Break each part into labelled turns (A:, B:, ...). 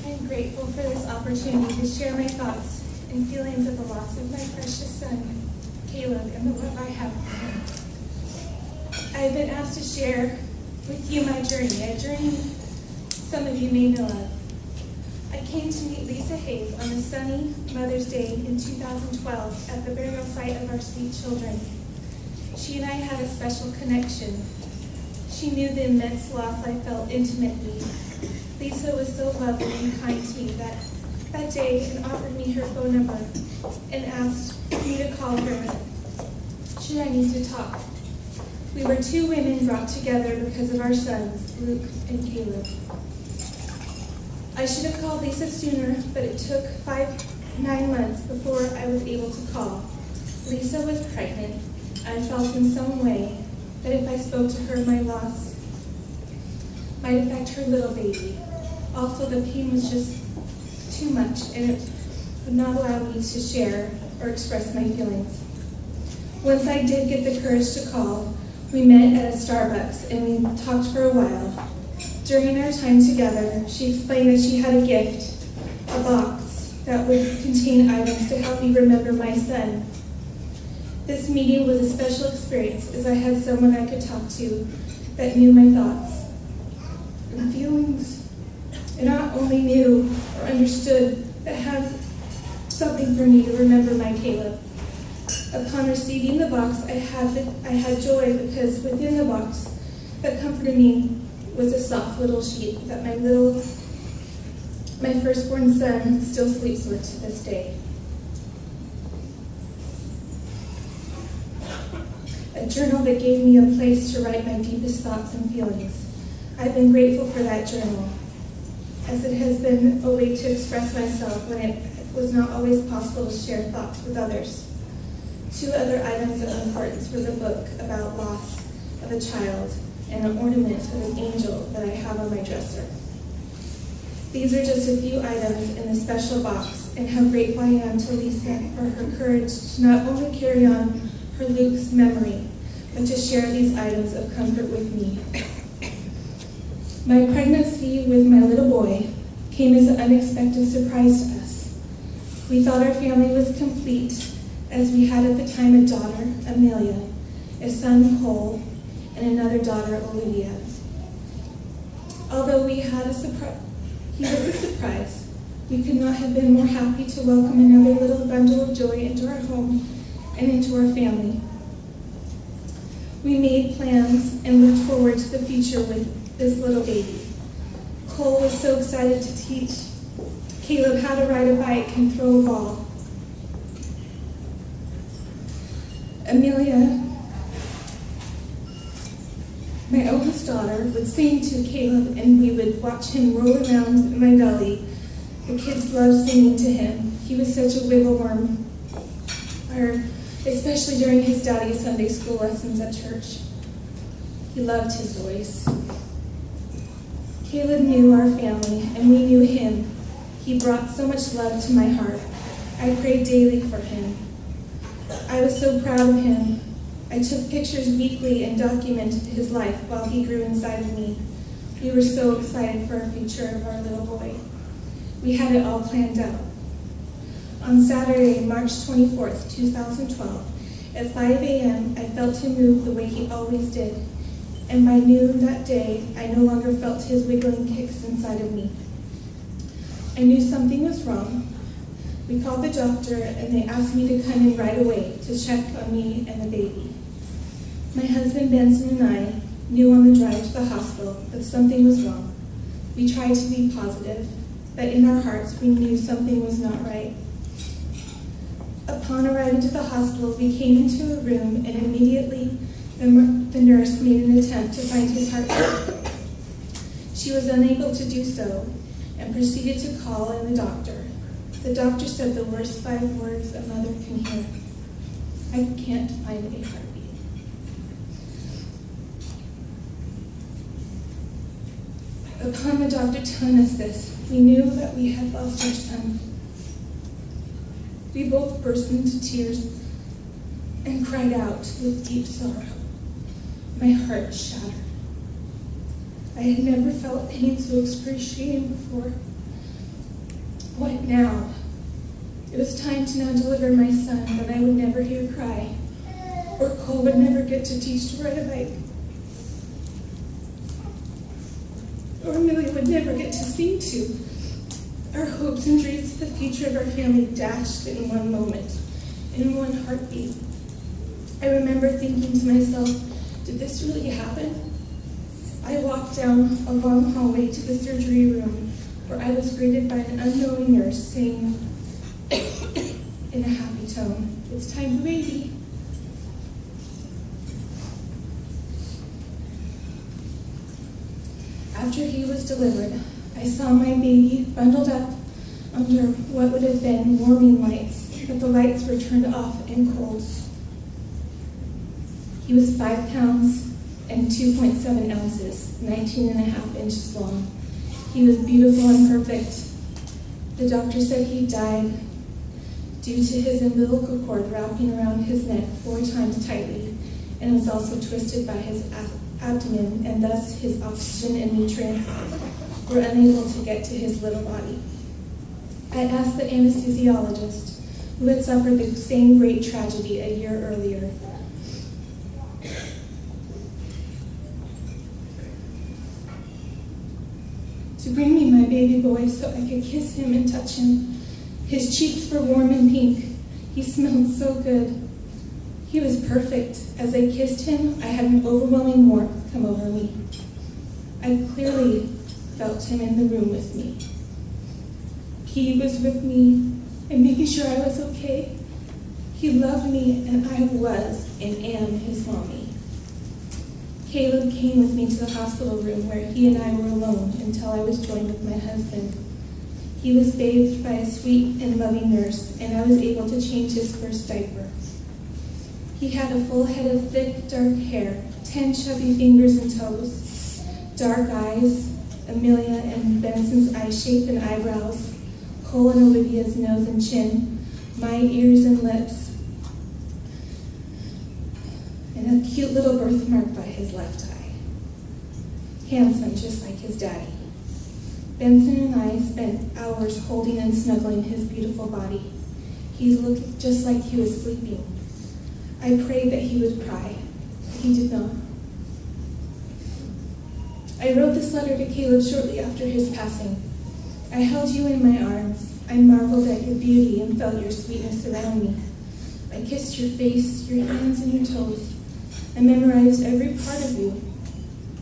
A: I'm grateful for this opportunity to share my thoughts and feelings of the loss of my precious son, Caleb, and the love I have for him. I've been asked to share with you my journey, a journey some of you may know of. I came to meet Lisa Hayes on a sunny Mother's Day in 2012 at the burial site of our sweet children. She and I had a special connection. She knew the immense loss I felt intimately. Lisa was so lovely and kind to me that day and offered me her phone number and asked me to call her should I need to talk. We were two women brought together because of our sons, Luke and Caleb. I should have called Lisa sooner, but it took 9 months before I was able to call. Lisa was pregnant. I felt in some way that if I spoke to her, my loss might affect her little baby. Also, the pain was just too much, and it would not allow me to share or express my feelings. Once I did get the courage to call, we met at a Starbucks, and we talked for a while. During our time together, she explained that she had a gift, a box that would contain items to help me remember my son. This meeting was a special experience as I had someone I could talk to that knew my thoughts and feelings, and not only knew or understood, but had something for me to remember my Caleb. Upon receiving the box, I had joy because within the box that comforted me was a soft little sheet that my firstborn son still sleeps with to this day. A journal that gave me a place to write my deepest thoughts and feelings. I've been grateful for that journal, as it has been a way to express myself when it was not always possible to share thoughts with others. 2 other items of importance were the book about loss of a child and an ornament of an angel that I have on my dresser. These are just a few items in the special box, and how grateful I am to Lisa for her courage to not only carry on her Luke's memory, but to share these items of comfort with me. My pregnancy with my little boy came as an unexpected surprise to us. We thought our family was complete, as we had at the time a daughter, Amelia, a son, Cole, and another daughter, Olivia. Although he was a surprise, we could not have been more happy to welcome another little bundle of joy into our home and into our family. We made plans and looked forward to the future with this little baby. Cole was so excited to teach Caleb how to ride a bike and throw a ball. Amelia, my oldest daughter, would sing to Caleb, and we would watch him roll around in my belly. The kids loved singing to him. He was such a wiggle worm, especially during his daddy's Sunday school lessons at church. He loved his voice. Caleb knew our family, and we knew him. He brought so much love to my heart. I prayed daily for him. I was so proud of him. I took pictures weekly and documented his life while he grew inside of me. We were so excited for our future of our little boy. We had it all planned out. On Saturday, March 24th, 2012, at 5 a.m., I felt him move the way he always did. And by noon that day, I no longer felt his wiggling kicks inside of me. I knew something was wrong. We called the doctor, and they asked me to come in right away to check on me and the baby. My husband Benson and I knew on the drive to the hospital that something was wrong. We tried to be positive, but in our hearts we knew something was not right. Upon arriving to the hospital, we came into a room, and immediately the nurse made an attempt to find his heartbeat. She was unable to do so and proceeded to call in the doctor. The doctor said the worst 5 words a mother can hear: "I can't find a heartbeat." Upon the doctor telling us this, we knew that we had lost our son. We both burst into tears and cried out with deep sorrow. My heart shattered. I had never felt pain so excruciating before. What now? It was time to now deliver my son, but I would never hear cry, or Cole would never get to teach to ride a bike, or Millie would never get to sing to. Our hopes and dreams of the future of our family dashed in one moment, in one heartbeat. I remember thinking to myself, did this really happen? I walked down a long hallway to the surgery room, where I was greeted by an unknowing nurse saying, in a happy tone, "It's time for baby." After he was delivered, I saw my baby bundled up under what would have been warming lights, but the lights were turned off and cold. He was 5 pounds and 2.7 ounces, 19.5 inches long. He was beautiful and perfect. The doctor said he died due to his umbilical cord wrapping around his neck 4 times tightly, and was also twisted by his abdomen, and thus his oxygen and nutrients were unable to get to his little body. I asked the anesthesiologist, who had suffered the same great tragedy a year earlier, to bring me my baby boy so I could kiss him and touch him. His cheeks were warm and pink. He smelled so good. He was perfect. As I kissed him, I had an overwhelming warmth come over me. I clearly felt him in the room with me. He was with me and making sure I was okay. He loved me, and I was and am his mommy. Caleb came with me to the hospital room where he and I were alone until I was joined with my husband. He was bathed by a sweet and loving nurse, and I was able to change his first diaper. He had a full head of thick, dark hair, 10 chubby fingers and toes, dark eyes, Amelia and Benson's eye shape and eyebrows, Cole and Olivia's nose and chin, my ears and lips, and a cute little birthmark by his left eye. Handsome, just like his daddy. Benson and I spent hours holding and snuggling his beautiful body. He looked just like he was sleeping. I prayed that he would cry. He did not. I wrote this letter to Caleb shortly after his passing. I held you in my arms. I marveled at your beauty and felt your sweetness around me. I kissed your face, your hands, and your toes. I memorized every part of you.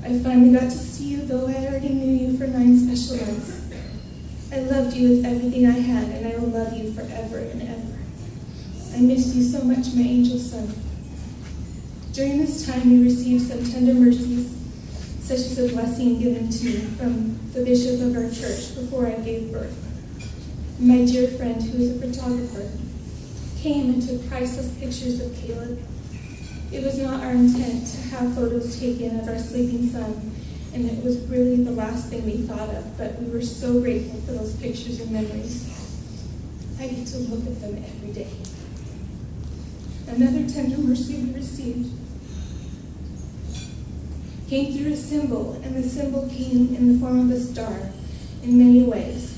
A: I finally got to see you, though I already knew you for 9 special months. I loved you with everything I had, and I will love you forever and ever. I miss you so much, my angel son. During this time, we received some tender mercies, such as a blessing given to me from the bishop of our church before I gave birth. My dear friend, who is a photographer, came and took priceless pictures of Caleb. It was not our intent to have photos taken of our sleeping son, and it was really the last thing we thought of, but we were so grateful for those pictures and memories. I get to look at them every day. Another tender mercy we received came through a symbol, and the symbol came in the form of a star in many ways.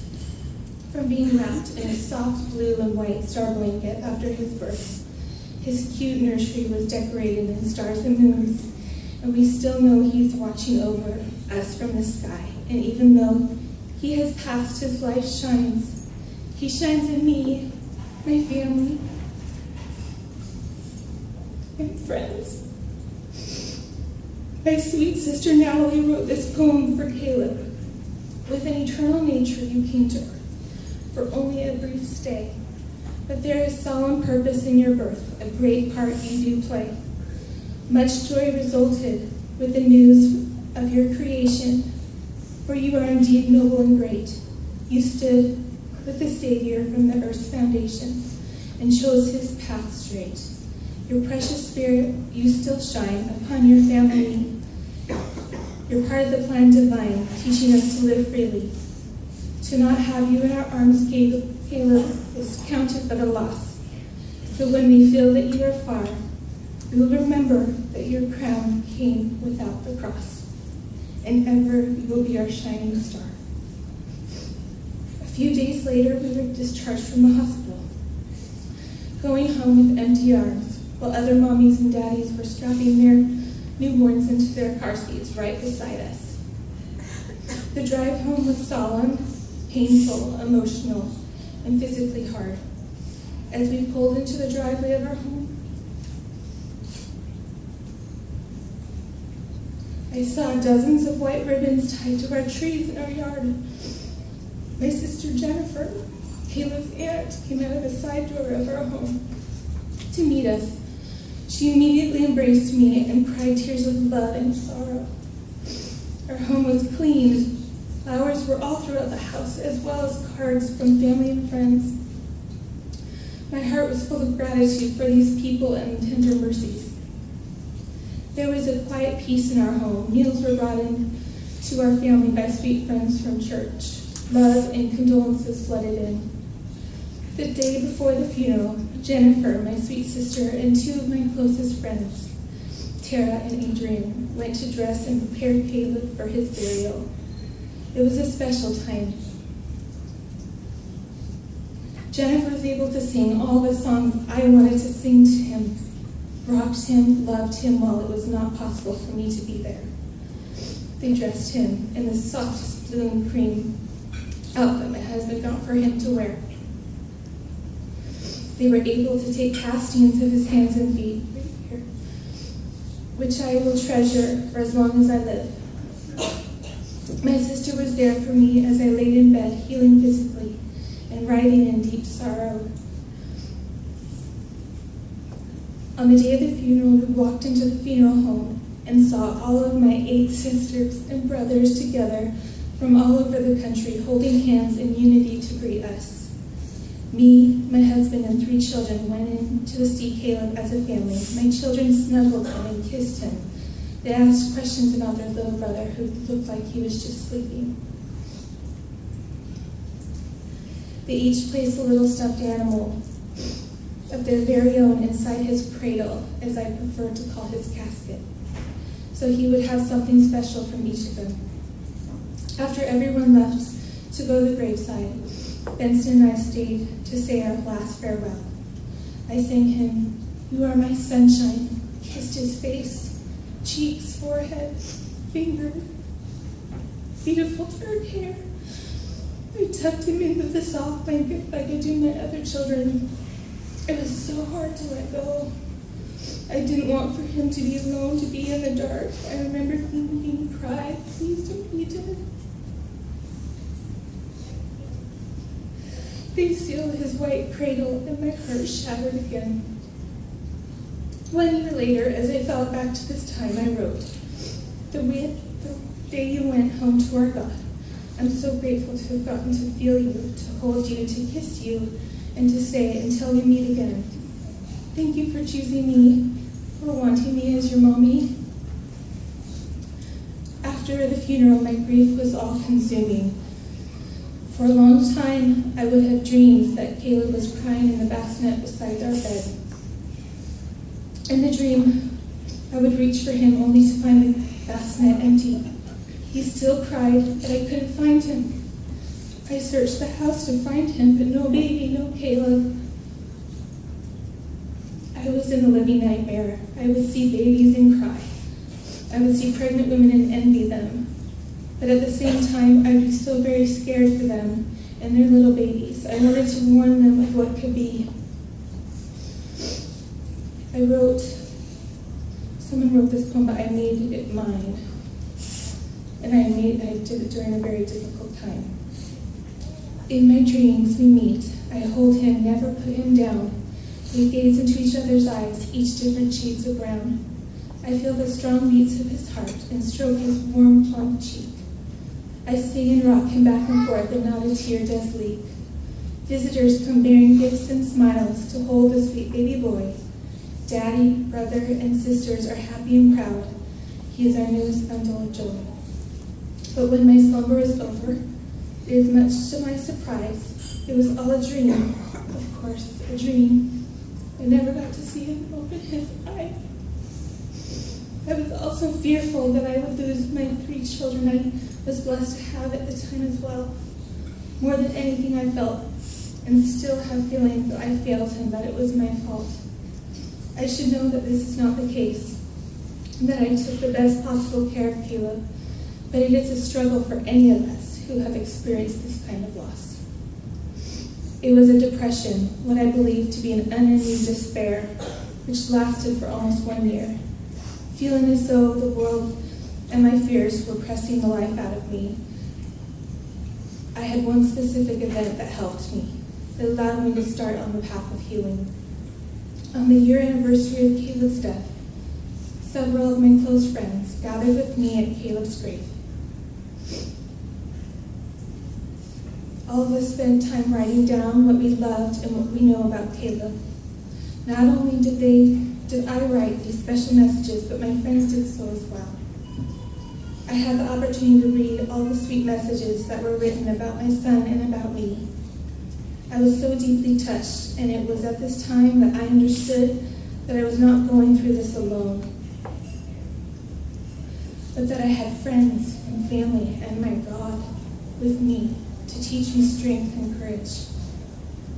A: From being wrapped in a soft blue and white star blanket after his birth, his cute nursery was decorated in stars and moons, and we still know he's watching over us from the sky. And even though he has passed, his light shines. He shines in me, my family, and friends. My sweet sister Natalie wrote this poem for Caleb. With an eternal nature you came to earth, for only a brief stay. But there is solemn purpose in your birth, a great part you do play. Much joy resulted with the news of your creation, for you are indeed noble and great. You stood with the Savior from the earth's foundation and chose his path straight. Your precious spirit, you still shine upon your family. You're part of the plan divine, teaching us to live freely. To not have you in our arms, Caleb, is counted but a loss. So when we feel that you are far, we will remember that your crown came without the cross. and ever you will be our shining star. A few days later, we were discharged from the hospital, going home with empty arms, while other mommies and daddies were strapping their newborns into their car seats right beside us. The drive home was solemn, painful, emotional, and physically hard. As we pulled into the driveway of our home, I saw dozens of white ribbons tied to our trees in our yard. My sister Jennifer, Caleb's aunt, came out of the side door of our home to meet us. She immediately embraced me and cried tears of love and sorrow. Our home was cleaned. Flowers were all throughout the house, as well as cards from family and friends. My heart was full of gratitude for these people and tender mercies. There was a quiet peace in our home. Meals were brought in to our family by sweet friends from church. Love and condolences flooded in. The day before the funeral, Jennifer, my sweet sister, and two of my closest friends, Tara and Adrian, went to dress and prepare Caleb for his burial. It was a special time. Jennifer was able to sing all the songs I wanted to sing to him, rocked him, loved him while it was not possible for me to be there. They dressed him in the softest blue and cream outfit my husband got for him to wear. They were able to take castings of his hands and feet, right here, which I will treasure for as long as I live. My sister was there for me as I laid in bed, healing physically and writhing in deep sorrow. On the day of the funeral, we walked into the funeral home and saw all of my 8 sisters and brothers together from all over the country, holding hands in unity to greet us. Me, my husband, and 3 children went in to see Caleb as a family. My children snuggled him and kissed him. They asked questions about their little brother, who looked like he was just sleeping. They each placed a little stuffed animal of their very own inside his cradle, as I prefer to call his casket, so he would have something special from each of them. After everyone left to go to the graveside, Benson and I stayed to say our last farewell. I sang him, "You are my sunshine," kissed his face, cheeks, forehead, fingers, beautiful dark hair. I tucked him into the soft blanket like I do my other children. It was so hard to let go. I didn't want for him to be alone, to be in the dark. I remember thinking he cried, "Please don't be dead." They sealed his white cradle, and my heart shattered again. 1 year later, as I thought back to this time, I wrote, the day you went home to our God, I'm so grateful to have gotten to feel you, to hold you, to kiss you, and to say, until we meet again, thank you for choosing me, for wanting me as your mommy. After the funeral, my grief was all-consuming. For a long time, I would have dreams that Caleb was crying in the bassinet beside our bed. In the dream, I would reach for him only to find the bassinet empty. He still cried, but I couldn't find him. I searched the house to find him, but no baby, no Caleb. I was in a living nightmare. I would see babies and cry. I would see pregnant women and envy them. But at the same time, I'd be so very scared for them and their little babies. I wanted to warn them of what could be. Someone wrote this poem, but I made it mine. And I did it during a very difficult time. In my dreams, we meet. I hold him, never put him down. We gaze into each other's eyes, each different shades of brown. I feel the strong beats of his heart and stroke his warm, plump cheek. I sing and rock him back and forth, and not a tear does leak. Visitors come bearing gifts and smiles to hold the sweet baby boy. Daddy, brother, and sisters are happy and proud. He is our newest bundle of joy. But when my slumber is over, it is much to my surprise. It was all a dream, of course, a dream. I never got to see him open his eyes. I was also fearful that I would lose my 3 children I was blessed to have at the time as well. More than anything, I felt and still have feelings that I failed him, that it was my fault. I should know that this is not the case, and that I took the best possible care of Caleb, but it is a struggle for any of us who have experienced this kind of loss. It was a depression, what I believe to be an unending despair, which lasted for almost 1 year, feeling as though the world and my fears were pressing the life out of me. I had one specific event that helped me, that allowed me to start on the path of healing. On the year anniversary of Caleb's death, several of my close friends gathered with me at Caleb's grave. All of us spent time writing down what we loved and what we know about Caleb. Not only did I write these special messages, but my friends did so as well. I had the opportunity to read all the sweet messages that were written about my son and about me. I was so deeply touched, and it was at this time that I understood that I was not going through this alone, but that I had friends and family and my God with me to teach me strength and courage.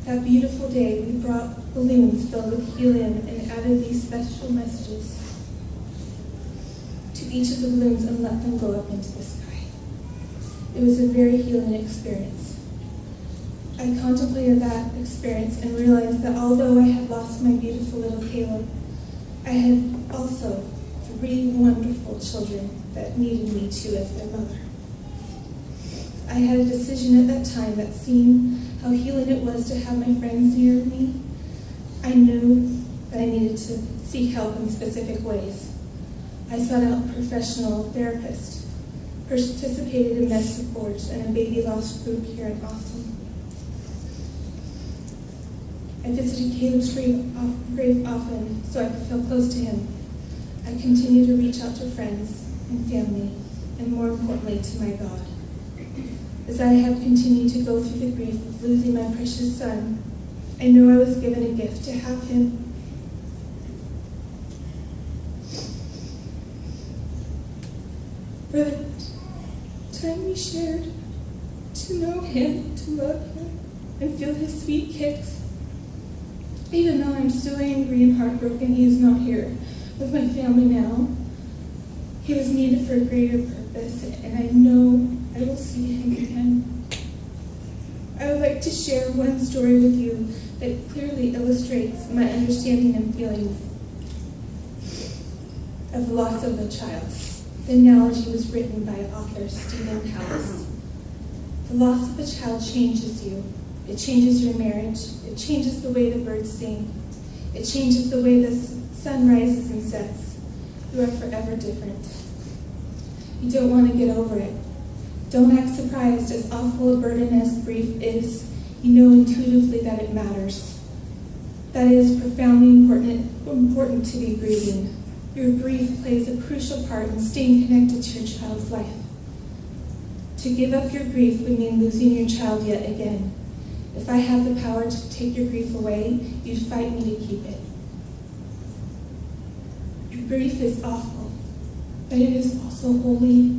A: That beautiful day, we brought balloons filled with helium and added these special messages to each of the balloons and let them go up into the sky. It was a very healing experience. I contemplated that experience and realized that although I had lost my beautiful little Caleb, I had also 3 wonderful children that needed me too as their mother. I had a decision at that time that seeing how healing it was to have my friends near me, I knew that I needed to seek help in specific ways. I sought out a professional therapist, participated in message boards and a baby loss group here in Austin. I visited Caleb's grave often so I could feel close to him. I continued to reach out to friends and family, and more importantly, to my God. As I have continued to go through the grief of losing my precious son, I know I was given a gift to have him. For the time we shared, to know him, to love him, and feel his sweet kicks. Even though I'm still angry and heartbroken, he is not here with my family now. He was needed for a greater purpose, and I know I will see him again. I would like to share one story with you that clearly illustrates my understanding and feelings of the loss of a child. The analogy was written by author Stephen Callis. The loss of a child changes you. It changes your marriage. It changes the way the birds sing. It changes the way the sun rises and sets. You are forever different. You don't want to get over it. Don't act surprised. As awful a burden as grief is, you know intuitively that it matters. That it is profoundly important to be grieving. Your grief plays a crucial part in staying connected to your child's life. To give up your grief would mean losing your child yet again. If I had the power to take your grief away, you'd fight me to keep it. Your grief is awful, but it is also holy.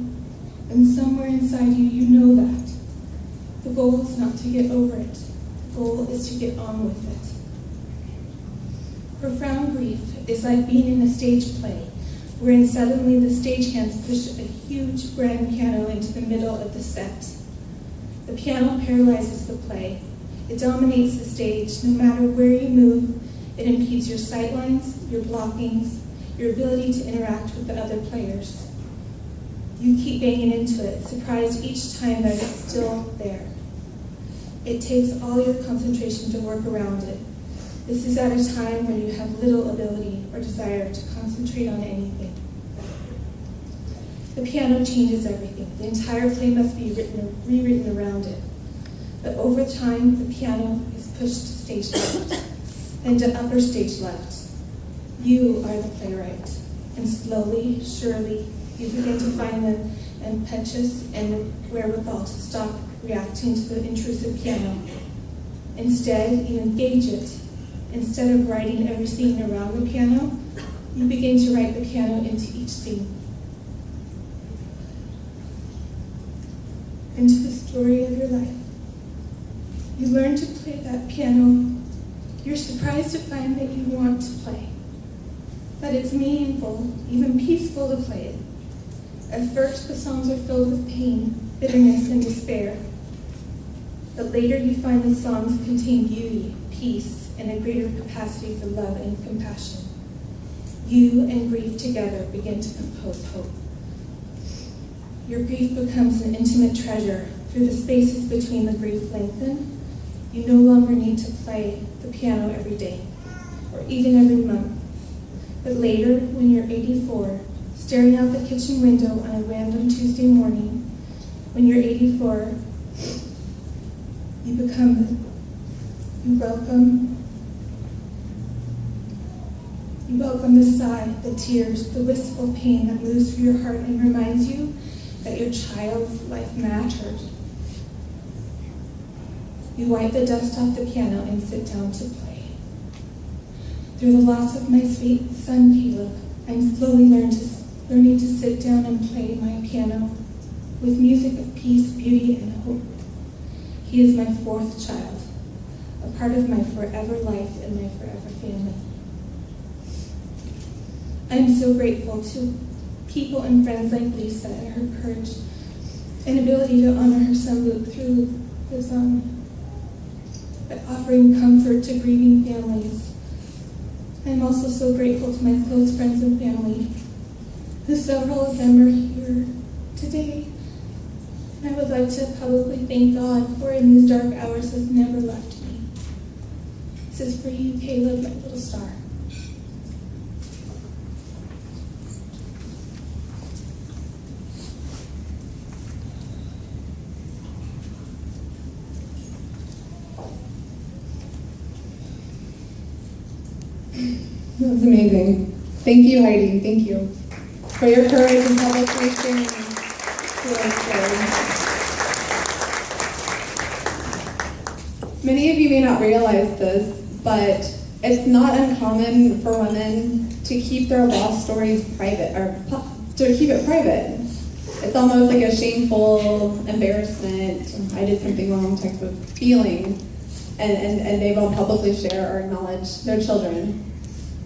A: And somewhere inside you, you know that. The goal is not to get over it. The goal is to get on with it. Profound grief is like being in a stage play, wherein suddenly the stagehands push a huge grand piano into the middle of the set. The piano paralyzes the play. It dominates the stage. No matter where you move, it impedes your sightlines, your blockings, your ability to interact with the other players. You keep banging into it, surprised each time that it's still there. It takes all your concentration to work around it. This is at a time when you have little ability or desire to concentrate on anything. The piano changes everything. The entire play must be rewritten around it. But over time, the piano is pushed to stage left, then to upper stage left. You are the playwright. And slowly, surely, you begin to find the impetus and the wherewithal to stop reacting to the intrusive piano. Instead, you engage it. Instead of writing every scene around the piano, You begin to write the piano into each scene, into the story of your life. You learn to play that piano. You're surprised to find that you want to play, that it's meaningful, even peaceful to play it. At first, the songs are filled with pain, bitterness, and despair. But later you find the songs contain beauty, peace, and a greater capacity for love and compassion. You and grief together begin to compose hope. Your grief becomes an intimate treasure. Through the spaces between the grief lengthen. You no longer need to play the piano every day, or even every month. But later, when you're 84, staring out the kitchen window on a random Tuesday morning, when you're 84, you welcome the sigh, the tears, the wistful pain that moves through your heart and reminds you that your child's life mattered. You wipe the dust off the piano and sit down to play. Through the loss of my sweet son, Caleb, I'm slowly learning to sit down and play my piano with music of peace, beauty, and hope. He is my fourth child, a part of my forever life and my forever family. I am so grateful to people and friends like Lisa and her courage and ability to honor her son Luke through the song, by offering comfort to grieving families. I am also so grateful to my close friends and family, who several of them are here today. And I would like to publicly thank God for in these dark hours has never left me. This is for you, Caleb, my little star.
B: That was amazing. Thank you, Heidi. Thank you for your courage and publicly sharing your story. Many of you may not realize this, but it's not uncommon for women to keep their lost stories private, or to keep it private. It's almost like a shameful embarrassment, I did something wrong type of feeling, and they won't publicly share or acknowledge their children.